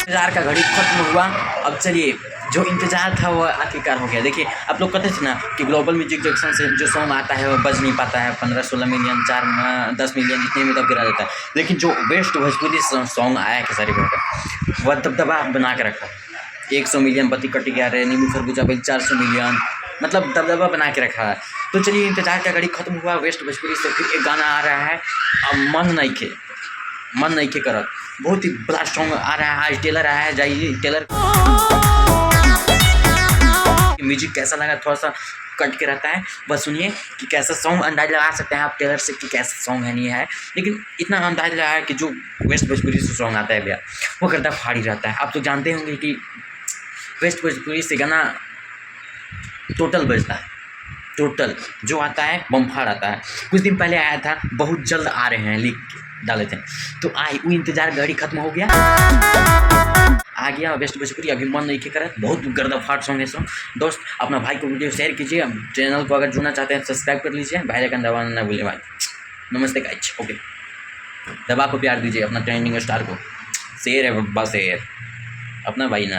इंतजार का घड़ी खत्म हुआ। अब चलिए, जो इंतजार था वो आखिरकार हो गया। देखिए, आप लोग कहते थे ना कि ग्लोबल म्यूजिक जंक्शन से जो सॉन्ग आता है वो बज नहीं पाता है, 15-16 मिलियन, 10 मिलियन जितने में तब गिरा देता है। लेकिन जो बेस्ट भोजपुरी सॉन्ग आया है खेसारी भैया का, वह दबदबा बना के रखा। 100 मिलियन पति कट गया रे, नींबू खरबूजा बिल 400 मिलियन, मतलब दबदबा बना के रखा है। तो चलिए, इंतजार का घड़ी खत्म हुआ। वेस्ट भोजपुरी से फिर एक गाना आ रहा है, अब मन नहीं के करत, बहुत ही बड़ा सॉन्ग आ रहा है। आज टेलर आया है, जाइए टेलर म्यूजिक कैसा लगा, थोड़ा सा कट के रहता है, बस सुनिए कि कैसा सॉन्ग। अंदाज लगा सकते हैं आप टेलर से कि कैसा सॉन्ग है, नहीं है, लेकिन इतना अंदाज लगा है कि जो वेस्ट भोजपुरी से सॉन्ग आता है भैया, वो करता फाड़ी रहता है। आप तो जानते होंगे कि वेस्ट भोजपुरी से गाना टोटल बजता है, टोटल जो आता है बम्फार आता है। कुछ दिन पहले आया था, बहुत जल्द आ रहे हैं, लिख डाले थे, तो आई वो इंतजार घड़ी खत्म हो गया, आ गया वेस्ट भोजपुरी। अभी मन नहीं करत, बहुत गर्दाफाट सॉन्ग है सो। दोस्त, अपना भाई को वीडियो शेयर कीजिए, चैनल को अगर जुड़ना चाहते हैं सब्सक्राइब कर लीजिए, भाई लेकिन दबाना ना भूलिए भाई। नमस्ते गाइस, ओके, दबा को प्यार दीजिए अपना ट्रेंडिंग स्टार को। शेर है बस शेर, अपना भाई ना।